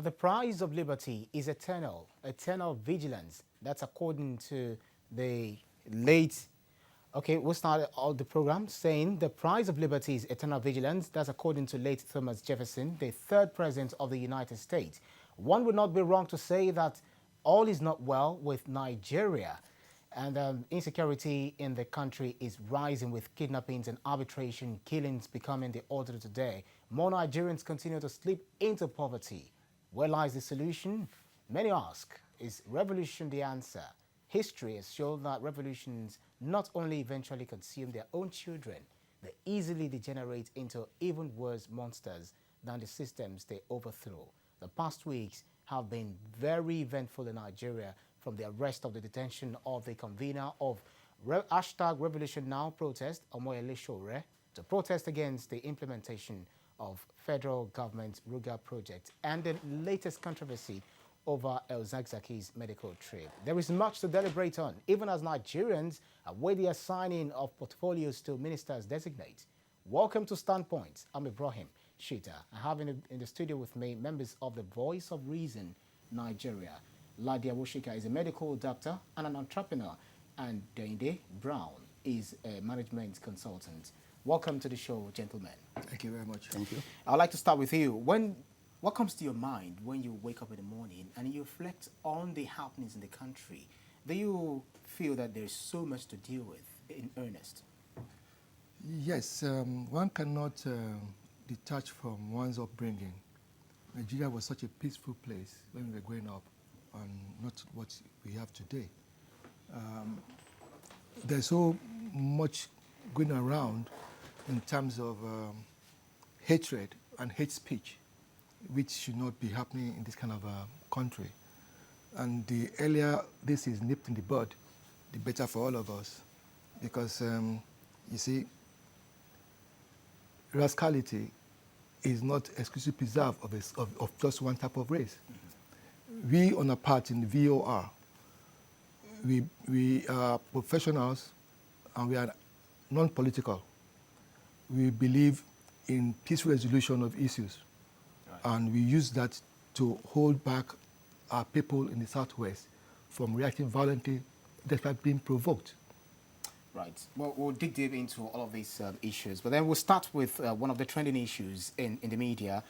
The price of liberty is eternal vigilance. That's according to the late. Okay, we'll start all the program saying the price of liberty is eternal vigilance. That's according to late Thomas Jefferson, the third president of the United States. One would not be wrong to say that all is not well with Nigeria. And insecurity in the country is rising with kidnappings and arbitration killings becoming the order of today. More Nigerians continue to slip into poverty. Where lies the solution? Many ask, is revolution the answer? History has shown that revolutions not only eventually consume their own children, they easily degenerate into even worse monsters than the systems they overthrow. The past weeks have been very eventful in Nigeria, from the arrest of the detention of the convener of #Revolution Now protest, Omoyele Sowore, to protest against the implementation of federal government Ruga project and the latest controversy over El Zakzaki's medical trip. There is much to deliberate on, even as Nigerians await the assigning of portfolios to ministers designate. Welcome to Standpoint. I'm Ibrahim Shita. I have in the studio with me members of the Voice of Reason Nigeria. Ladia Woshika is a medical doctor and an entrepreneur, and Dainde Brown is a management consultant. Welcome to the show, gentlemen. Thank you very much. Thank you. I'd like to start with you. What comes to your mind when you wake up in the morning and you reflect on the happenings in the country? Do you feel that there's so much to deal with in earnest? Yes, one cannot detach from one's upbringing. Nigeria was such a peaceful place when we were growing up, and not what we have today. There's so much going around in terms of hatred and hate speech, which should not be happening in this kind of country. And the earlier this is nipped in the bud, the better for all of us. Because, you see, rascality is not exclusively preserved of just one type of race. We, on our part in the VOR, we are professionals and we are non-political. We believe in peaceful resolution of issues. Right. And we use that to hold back our people in the Southwest from reacting violently despite being provoked. Right. Well, we'll dig deep into all of these issues, but then we'll start with one of the trending issues in the media.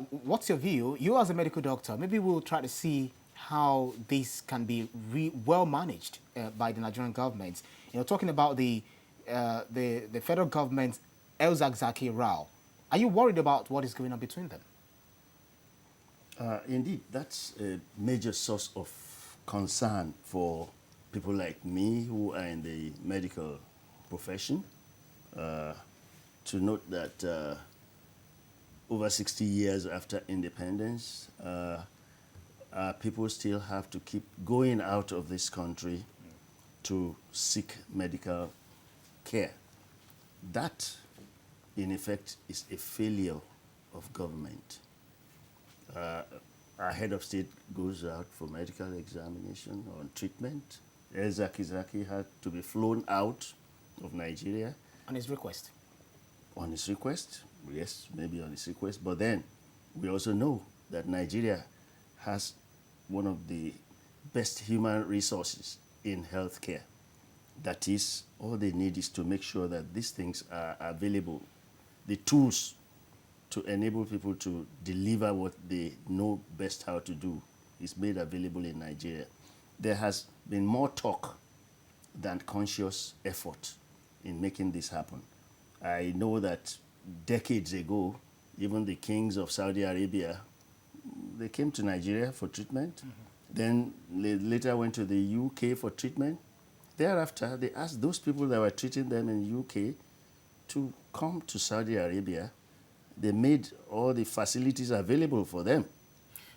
What's your view? You as a medical doctor, maybe we'll try to see how this can be well managed by the Nigerian government. You know, talking about the federal government, El Zakzaki row. Are you worried about what is going on between them? Indeed, that's a major source of concern for people like me who are in the medical profession, to note that over 60 years after independence, people still have to keep going out of this country to seek medical care. That, in effect, is a failure of government. Our head of state goes out for medical examination or treatment. El Zakzaki had to be flown out of Nigeria. On his request? On his request, yes, maybe on his request. But then we also know that Nigeria has one of the best human resources in healthcare. That is, all they need is to make sure that these things are available. The tools to enable people to deliver what they know best how to do is made available in Nigeria. There has been more talk than conscious effort in making this happen. I know that decades ago, even the kings of Saudi Arabia, they came to Nigeria for treatment. Then they later went to the UK for treatment. Thereafter, they asked those people that were treating them in the UK to come to Saudi Arabia. They made all the facilities available for them.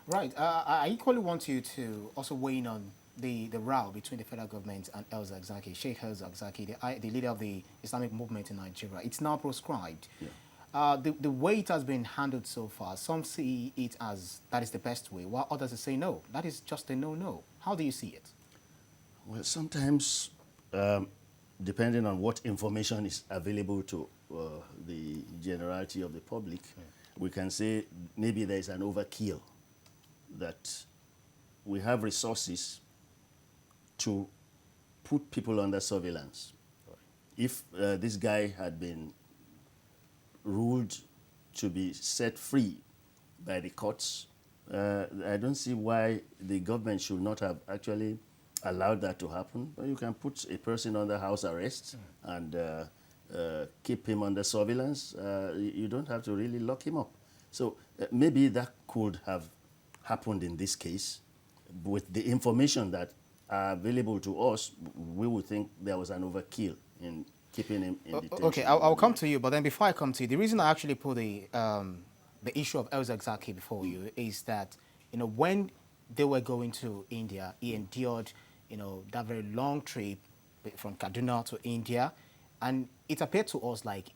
Right. I equally want you to also weigh in on the row between the federal government and El Zakzaki, Sheikh El Zakzaki, the leader of the Islamic movement in Nigeria. It's now proscribed. Yeah. The way it has been handled so far, some see it as that is the best way, while others say no, that is just a no-no. How do you see it? Well, sometimes, depending on what information is available to the generality of the public, we can say maybe there is an overkill that we have resources to put people under surveillance. If this guy had been ruled to be set free by the courts, I don't see why the government should not have actually allowed that to happen. But you can put a person under house arrest and keep him under surveillance. You don't have to really lock him up. So maybe that could have happened in this case. With the information that are available to us, we would think there was an overkill in keeping him in detention. Okay, I'll come to you, but then before I come to you, the reason I actually put the issue of El Zaki before you is that, when they were going to India, he endured, that very long trip from Kaduna to India, and it appeared to us like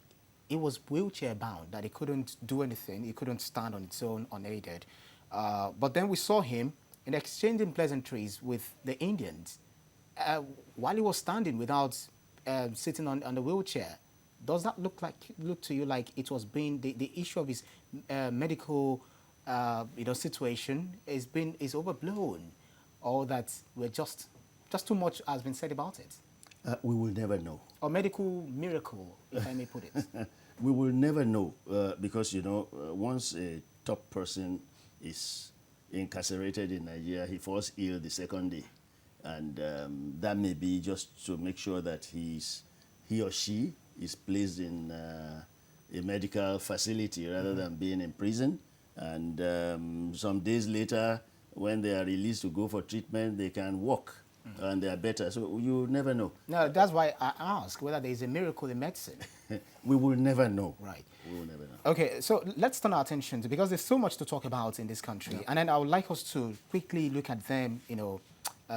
he was wheelchair bound, that he couldn't do anything, he couldn't stand on its own unaided. But then we saw him in exchanging pleasantries with the Indians while he was standing without sitting on the wheelchair. Does that look to you like it was being the issue of his medical situation is overblown, or that we're just too much has been said about it? We will never know. Or medical miracle, if I may put it. We will never know because, once a top person is incarcerated in Nigeria, he falls ill the second day. And that may be just to make sure that he or she is placed in a medical facility rather than being in prison. And some days later, when they are released to go for treatment, they can walk and they are better. So you never know. No, that's why I ask whether there is a miracle in medicine. We will never know. Right. We will never know. Okay, so let's turn our attention to, because there's so much to talk about in this country, and then I would like us to quickly look at them,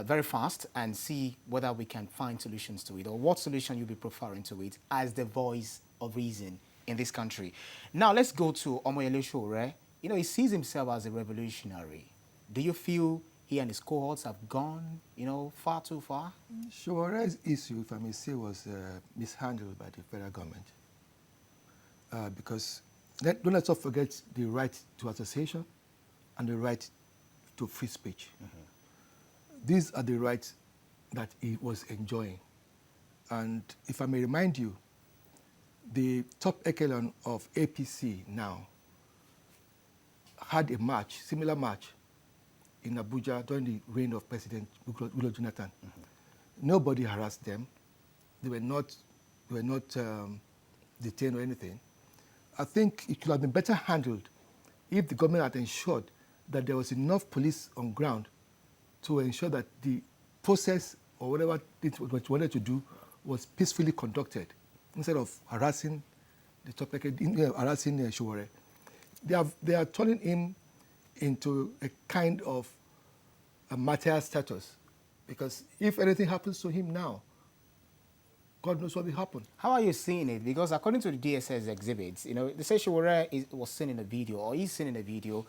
very fast and see whether we can find solutions to it, or what solution you'll be preferring to it as the voice of reason in this country. Now, let's go to Omoyele Sowore. He sees himself as a revolutionary. Do you feel he and his cohorts have gone, far too far? Showore's issue, if I may say, was mishandled by the federal government. Because don't let's not forget the right to association and the right to free speech. These are the rights that he was enjoying. And if I may remind you, the top echelon of APC now had a march, similar march, in Abuja during the reign of President Goodluck Jonathan. Nobody harassed them. They were not detained or anything. I think it could have been better handled if the government had ensured that there was enough police on ground to ensure that the process or whatever it wanted to do was peacefully conducted, instead of harassing the top, harassing Sowore. They are turning him into a kind of a martyr status, because if anything happens to him now, God knows what will happen. How are you seeing it? Because according to the DSS exhibits, they say Sowore was seen in a video, or is seen in a video,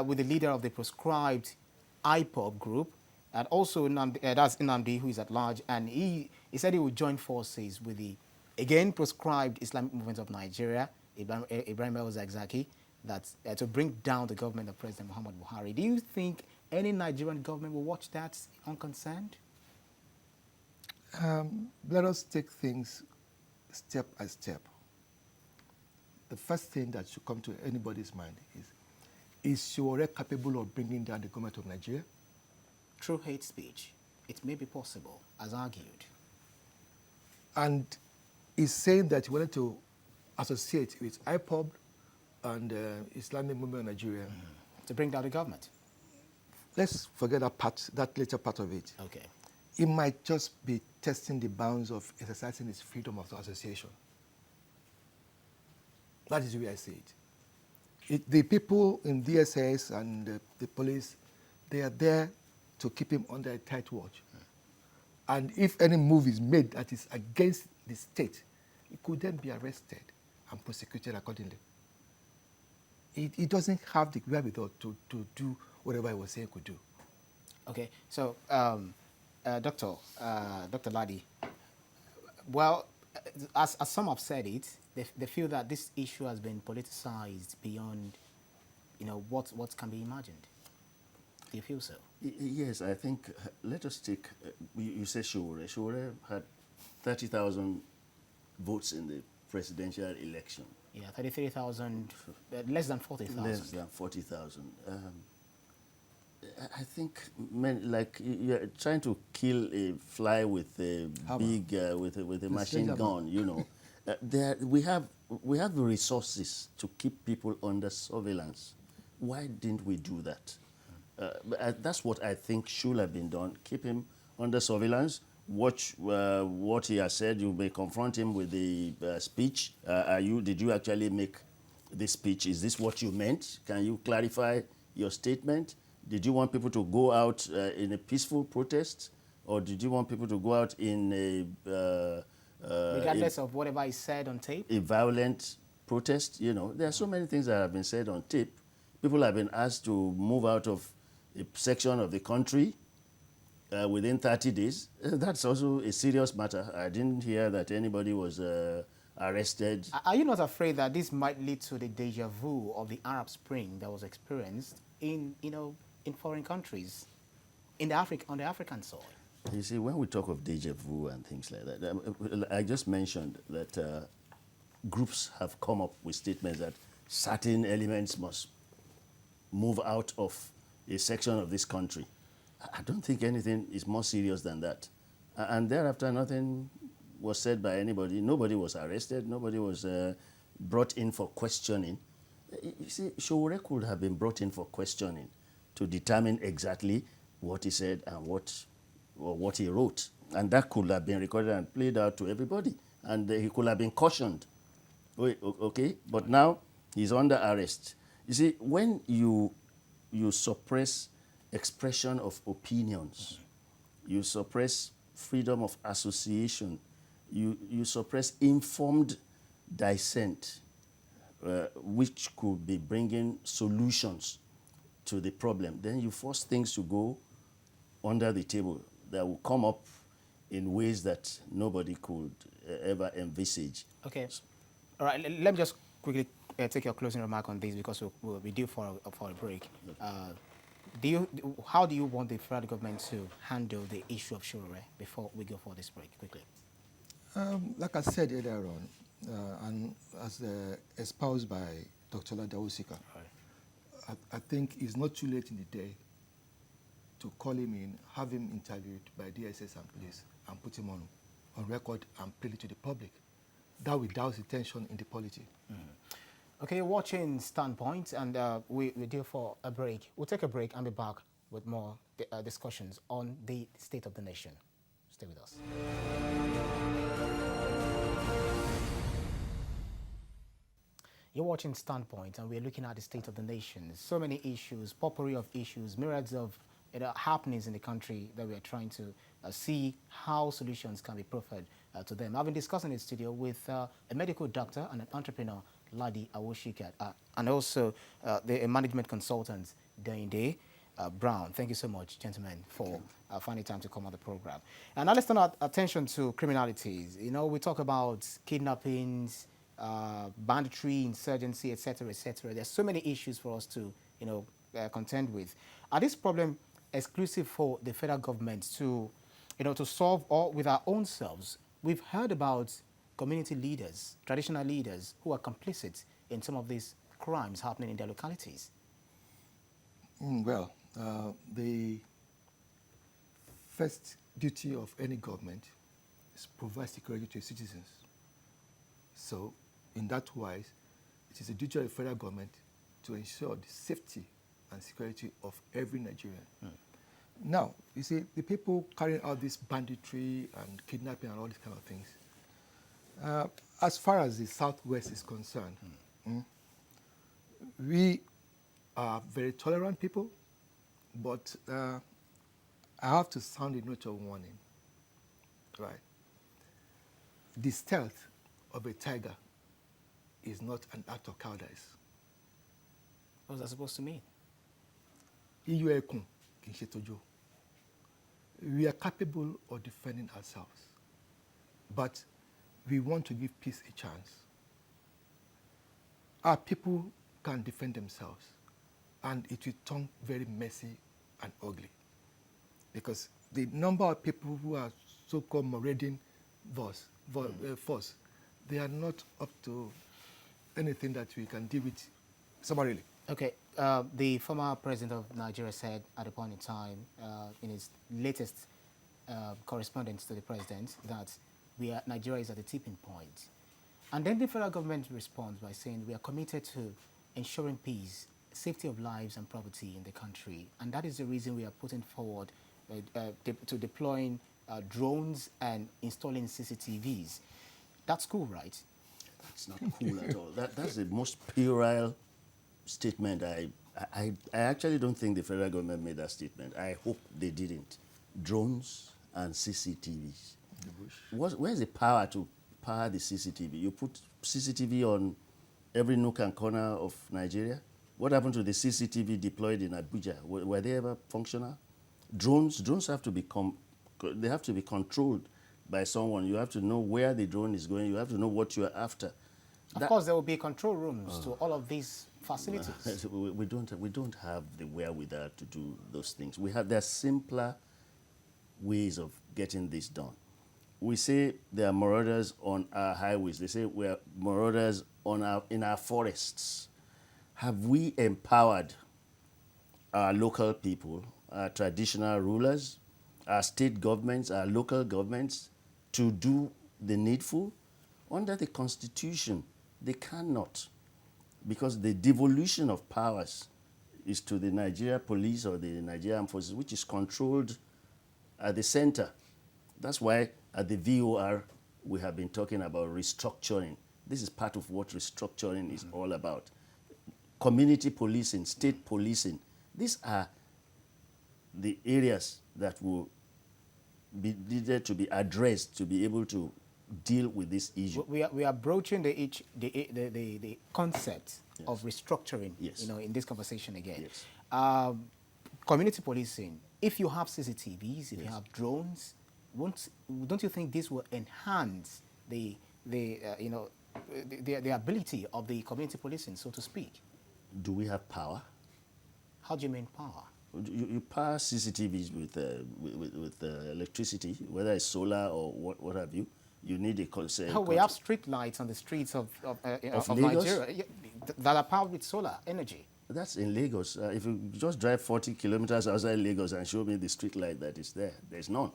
with the leader of the proscribed IPOB group, and also that's Nnamdi, who is at large, and he said he would join forces with the, again, proscribed Islamic Movement of Nigeria, Ibrahim El Zakzaky, that's to bring down the government of President Muhammad Buhari. Do you think any Nigerian government will watch that unconcerned? Let us take things step by step. The first thing that should come to anybody's mind is Sowore capable of bringing down the government of Nigeria? Through hate speech, it may be possible, as argued. And he's saying that he wanted to associate with IPOB and Islamic Movement of Nigeria. To bring down the government? Let's forget that later part of it. Okay. He might just be testing the bounds of exercising his freedom of association. That is the way I see it. The people in DSS and the police, they are there to keep him under a tight watch. And if any move is made that is against the state, he could then be arrested and prosecuted accordingly. He doesn't have the wherewithal to do whatever he was saying he could do. Okay, so Dr. Ladi, well, as some have said it, they feel that this issue has been politicized beyond, what can be imagined. Do you feel so? Yes, I think, let us take, you say Shore. Shore had 30,000 votes in the presidential election. Yeah, 33,000, less than 40,000. Less than 40,000. I think, like you're trying to kill a fly with a Hammer. big, with a machine sledgehammer. gun. You know, we have the resources to keep people under surveillance. Why didn't we do that? That's what I think should have been done. Keep him under surveillance. Watch what he has said. You may confront him with the speech. Did you actually make this speech? Is this what you meant? Can you clarify your statement? Did you want people to go out in a peaceful protest, or did you want people to go out in Regardless of whatever is said on tape? a violent protest? You know, there are so many things that have been said on tape. People have been asked to move out of a section of the country within 30 days. That's also a serious matter. I didn't hear that anybody was arrested. Are you not afraid that this might lead to the deja vu of the Arab Spring that was experienced in foreign countries, on the African soil? You see, when we talk of deja vu and things like that, I just mentioned that groups have come up with statements that certain elements must move out of a section of this country. I don't think anything is more serious than that. And thereafter, nothing was said by anybody. Nobody was arrested. Nobody was brought in for questioning. You see, Showore could have been brought in for questioning to determine exactly what he said and what he wrote. And that could have been recorded and played out to everybody. And he could have been cautioned. Okay? But now he's under arrest. You see, when you suppress expression of opinions, you suppress freedom of association, you suppress informed dissent, which could be bringing solutions to the problem, then you force things to go under the table that will come up in ways that nobody could ever envisage. Okay. All right, let me just quickly take your closing remark on this because we'll be due for a break. How do you want the federal government to handle the issue of Showore before we go for this break, quickly? Like I said earlier on, and as espoused by Dr. Ladawusika, I think it's not too late in the day to call him in, have him interviewed by DSS and police, and put him on record and play it to the public. That will douse the tension in the polity. Okay, you're watching Standpoint, and we're due for a break. We'll take a break and be back with more discussions on the state of the nation. Stay with us. You're watching Standpoint, and we're looking at the state of the nation. So many issues, potpourri of issues, myriads of happenings in the country that we are trying to see how solutions can be proffered to them. I've been discussing in the studio with a medical doctor and an entrepreneur, Ladi Awoshika, and also the management consultant, Dainde Brown. Thank you so much, gentlemen, for finding time to come on the program. And now let's turn our attention to criminalities. You know, we talk about kidnappings, banditry, insurgency, etc., etc. There's so many issues for us to, contend with. Are this problem exclusive for the federal government to, to solve all with our own selves? We've heard about community leaders, traditional leaders, who are complicit in some of these crimes happening in their localities. Well, the first duty of any government is provide security to its citizens. So, in that wise, it is a duty of the federal government to ensure the safety and security of every Nigerian. Now, you see, the people carrying out this banditry and kidnapping and all these kind of things, as far as the Southwest is concerned, we are very tolerant people, but I have to sound a note of warning, right? The stealth of a tiger is not an act of cowardice. What was that supposed to mean? We are capable of defending ourselves, but we want to give peace a chance. Our people can defend themselves, and it will turn very messy and ugly. Because the number of people who are so-called marauding force, they are not up to anything that we can deal with summarily. Okay, the former president of Nigeria said at a point in time, in his latest correspondence to the president, that Nigeria is at a tipping point. And then the federal government responds by saying we are committed to ensuring peace, safety of lives and property in the country. And that is the reason we are putting forward to deploying drones and installing CCTVs. That's cool, right? That's not cool at all. That's the most puerile statement. I actually don't think the federal government made that statement. I hope they didn't. Drones and CCTVs. Where's the power to power the CCTV? You put CCTV on every nook and corner of Nigeria? What happened to the CCTV deployed in Abuja? Were they ever functional? Drones have to be they have to be controlled by someone. You have to know where the drone is going. You have to know what you are after. Of course, there will be control rooms to all of these facilities. We don't have the wherewithal to do those things. There are simpler ways of getting this done. We say there are marauders on our highways. They say we are marauders in our forests. Have we empowered our local people, our traditional rulers, our state governments, our local governments to do the needful? Under the Constitution, they cannot, because the devolution of powers is to the Nigeria police or the Nigerian forces, which is controlled at the center. That's why at the VOR, we have been talking about restructuring. This is part of what restructuring is all about. Community policing, state policing, these are the areas that will be needed to be addressed to be able to deal with this issue. We are broaching the concept of restructuring, in this conversation again. Yes. Community policing, if you have CCTVs, if you have drones, don't you think this will enhance the ability of the community policing, so to speak? Do we have power? How do you mean power? You power CCTVs with electricity, whether it's solar or what have you. You need a consent. We have street lights on the streets of Nigeria that are powered with solar energy. That's in Lagos. If you just drive 40 kilometers outside Lagos and show me the street light that is there, there's none.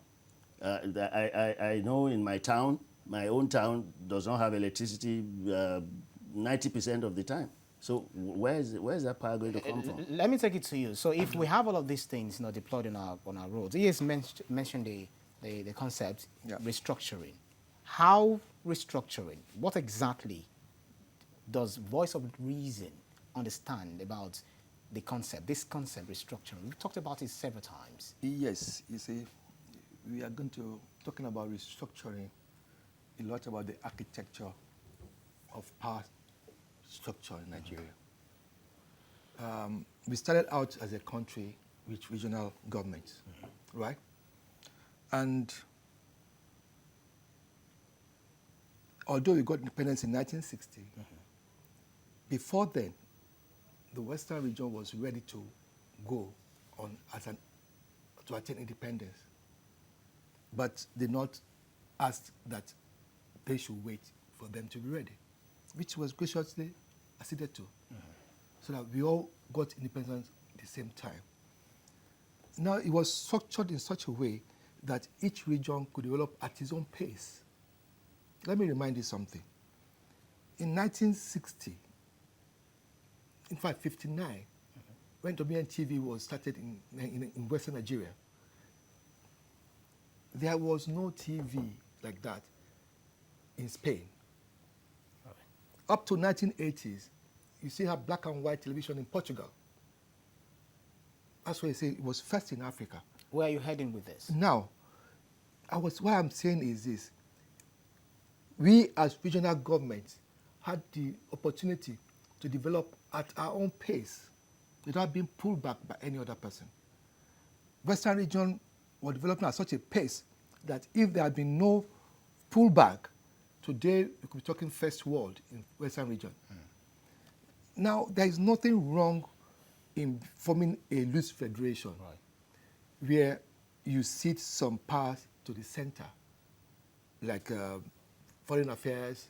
I know in my town, my own town does not have electricity 90% of the time. So where is that power going to come from? Let me take it to you. So if we have all of these things deployed on our roads, he has mentioned the concept restructuring. How restructuring? What exactly does Voice of Reason understand about the concept, this concept restructuring? We've talked about it several times. Yes, you see, we are going to talking about restructuring a lot about the architecture of power structure in Nigeria. We started out as a country with regional governments, right? And although we got independence in 1960, before then, the Western region was ready to go on to attain independence, but the North asked that they should wait for them to be ready, which was graciously acceded to, so that we all got independence at the same time. Now, it was structured in such a way that each region could develop at its own pace. Let me remind you something. In 1960, in fact 59, when WNTV was started in Western Nigeria, there was no TV like that in Spain. Up to 1980s, you still have black and white television in Portugal. That's why I say it was first in Africa. Where are you heading with this? Now, what I'm saying is this. We as regional governments had the opportunity to develop at our own pace without being pulled back by any other person. Western region was developing at such a pace that if there had been no pullback, today we could be talking first world in Western region. Now, there is nothing wrong in forming a loose federation. Right. where you cede some powers to the center, like foreign affairs,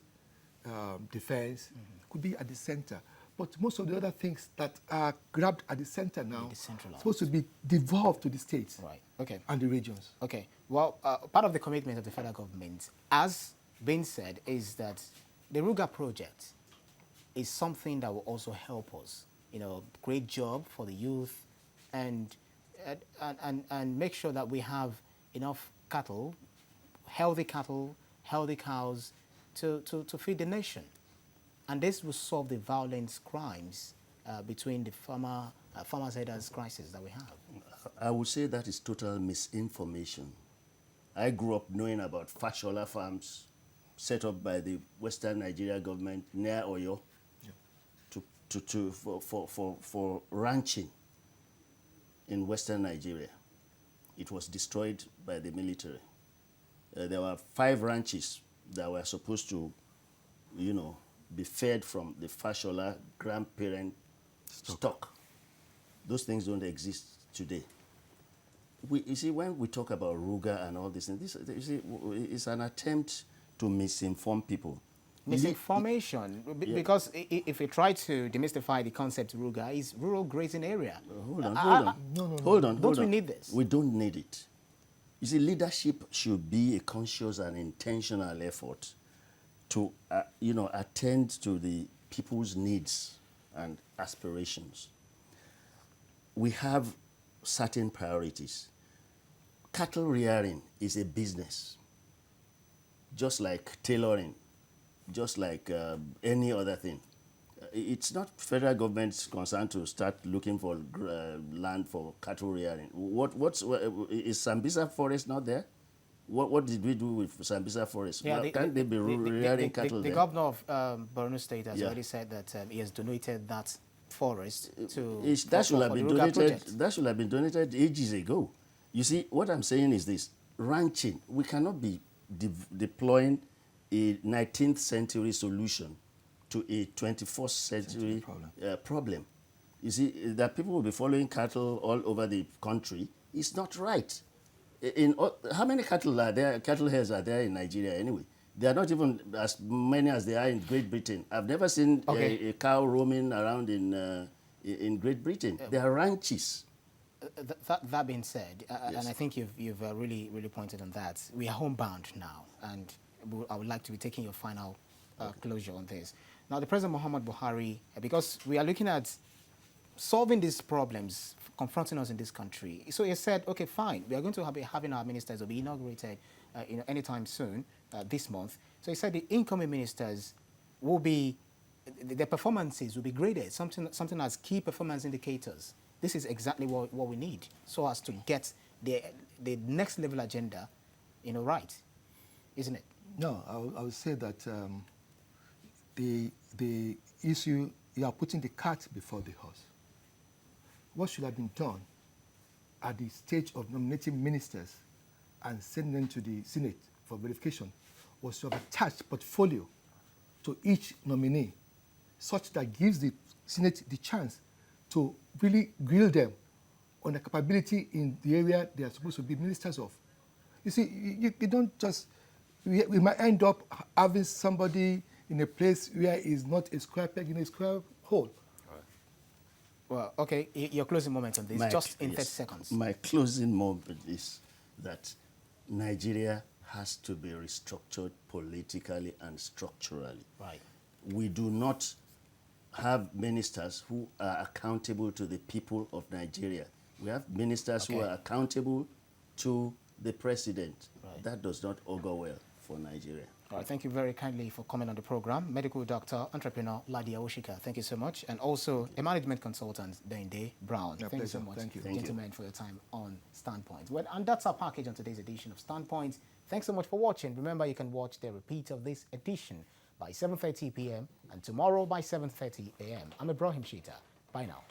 defense, could be at the center. But most of the other things that are grabbed at the center now decentralized. supposed to be devolved to the states Right. Okay. and the regions. Okay. Well, part of the commitment of the federal government, as been said, is that the Ruga project is something that will also help us. Great job for the youth, and make sure that we have enough cattle, healthy cows, to feed the nation. And this will solve the violence crimes between the farmers' herders crisis that we have. I would say that is total misinformation. I grew up knowing about Fashola farms set up by the Western Nigeria government near Oyo for ranching in Western Nigeria. It was destroyed by the military. There were 5 ranches that were supposed to, be fed from the Fashola grandparent stock. Those things don't exist today. You see, when we talk about Ruga and all this, it's an attempt to misinform people. Misinformation, because if we try to demystify the concept Ruga, is rural grazing area. Hold on. Don't we need this? We don't need it. You see, leadership should be a conscious and intentional effort to, attend to the people's needs and aspirations. We have certain priorities. Cattle rearing is a business, just like tailoring, just like any other thing. It's not federal government's concern to start looking for land for cattle rearing. Is Sambisa Forest not there? What did we do with Sambisa Forest? Yeah, Can't they be rearing cattle the there? governor of Borno State has already said that he has donated that forest to that should have been donated. project. That should have been donated ages ago. You see, what I'm saying is this: ranching. We cannot be deploying a 19th century solution to a 21st century problem. You see, that people will be following cattle all over the country is not right. How many cattle herds are there in Nigeria anyway? They are not even as many as they are in Great Britain. I've never seen a cow roaming around in Great Britain. There are ranches. That being said, and I think you've really pointed on that, we are homebound now, and I would like to be taking your final closure on this. Now, the President Muhammad Buhari, because we are looking at solving these problems confronting us in this country. So he said, okay, fine, we are going to be having our ministers will be inaugurated anytime soon, this month. So he said the incoming ministers will be, their performances will be graded, something as key performance indicators. This is exactly what we need, so as to get the next level agenda, right, isn't it? No, I would say that the issue, you are putting the cart before the horse. What should have been done at the stage of nominating ministers and sending them to the Senate for verification was to have attached portfolio to each nominee, such that gives the Senate the chance to really grill them on the capability in the area they are supposed to be ministers of. You see, you don't just, we might end up having somebody in a place where is not a square peg in a square hole. Well, okay, your closing moment on this, just in 30 seconds. My closing moment is that Nigeria has to be restructured politically and structurally. Right. We do not have ministers who are accountable to the people of Nigeria. We have ministers who are accountable to the president. Right. That does not augur well for Nigeria. All right, thank you very kindly for coming on the program. Medical doctor, entrepreneur, Ladia Oshika, thank you so much. And also a management consultant, Dende Brown. Yeah, thank you so much, gentlemen, for your time on Standpoint. Well, and that's our package on today's edition of Standpoint. Thanks so much for watching. Remember, you can watch the repeat of this edition by 7:30 p.m. and tomorrow by 7:30 a.m. I'm Ibrahim Shita. Bye now.